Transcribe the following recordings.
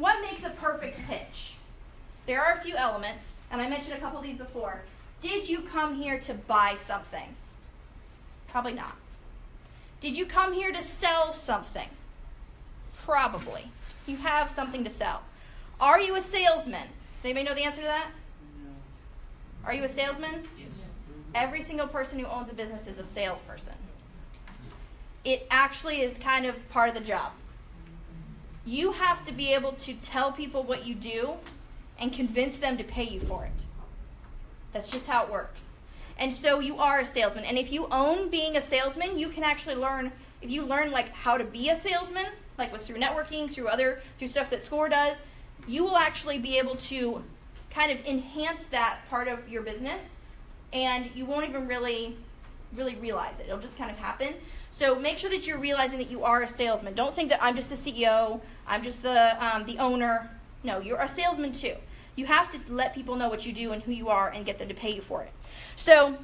what makes a perfect pitch? There are a few elements, and I mentioned a couple of these before. Did you come here to buy something? Probably not. Did you come here to sell something? Probably. You have something to sell. Are you a salesman? Does anybody know the answer to that? No. Are you a salesman? Yes. Every single person who owns a business is a salesperson. It actually is kind of part of the job. You have to be able to tell people what you do and convince them to pay you for it. That's just how it works. And so you are a salesman. And if you own being a salesman, you can actually learn, if you learn like how to be a salesman, like through networking, through stuff that SCORE does, you will actually be able to kind of enhance that part of your business, and you won't even really realize it. It'll just kind of happen. So make sure that you're realizing that you are a salesman. Don't think that I'm just the CEO, I'm just the owner. No, you're a salesman too. You have to let people know what you do and who you are and get them to pay you for it. So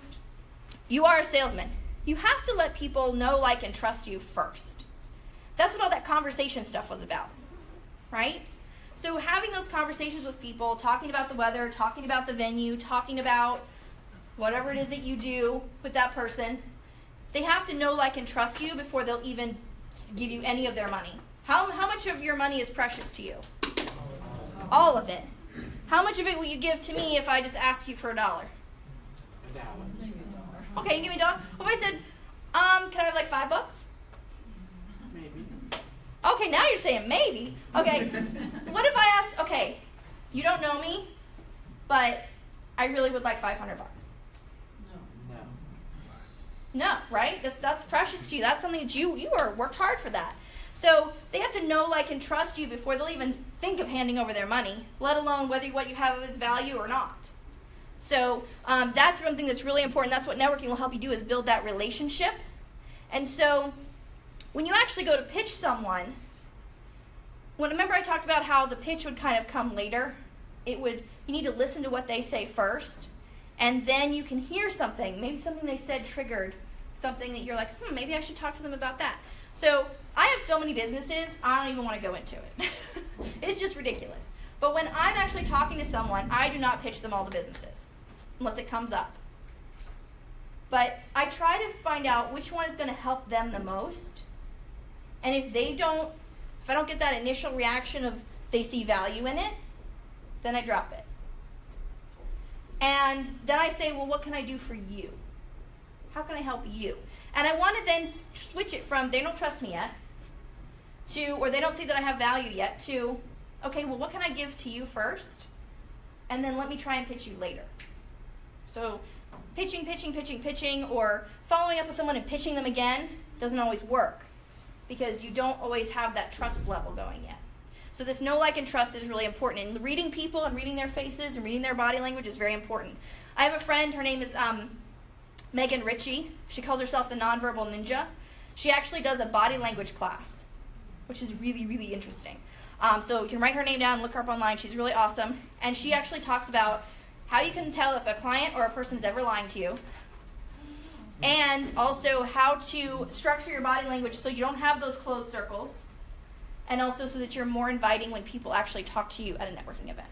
you are a salesman. You have to let people know, like, and trust you first. That's what all that conversation stuff was about, right? So having those conversations with people, talking about the weather, talking about the venue, talking about whatever it is that you do with that person, they have to know, like, and trust you before they'll even give you any of their money. How much of your money is precious to you? All of it. How much of it will you give to me if I just ask you for $1? Okay, you give me $1. What if I said, can I have like $5? Maybe. Okay, now you're saying maybe. Okay, what if I ask, okay, you don't know me, but I really would like $500. No. No, right? That's precious to you. That's something that you worked hard for that. So they have to know, like, and trust you before they'll even think of handing over their money, let alone whether what you have is value or not. So that's one thing that's really important. That's what networking will help you do, is build that relationship. And so when you actually go to pitch someone, remember I talked about how the pitch would kind of come later? You need to listen to what they say first, and then you can hear something. Maybe something they said triggered something that you're like, maybe I should talk to them about that. So I have so many businesses, I don't even want to go into it. It's just ridiculous. But when I'm actually talking to someone, I do not pitch them all the businesses, unless it comes up. But I try to find out which one is going to help them the most. And if I don't get that initial reaction of they see value in it, then I drop it. And then I say, well, what can I do for you? How can I help you? And I want to then switch it from they don't trust me yet to, or they don't see that I have value yet, to, okay, well, what can I give to you first? And then let me try and pitch you later. So pitching, or following up with someone and pitching them again doesn't always work because you don't always have that trust level going yet. So this know, like, and trust is really important. And reading people and reading their faces and reading their body language is very important. I have a friend, her name is Megan Ritchie. She calls herself the Nonverbal Ninja. She actually does a body language class, which is really, really interesting. So you can write her name down and look her up online. She's really awesome. And she actually talks about how you can tell if a client or a person is ever lying to you, and also how to structure your body language so you don't have those closed circles, and also so that you're more inviting when people actually talk to you at a networking event.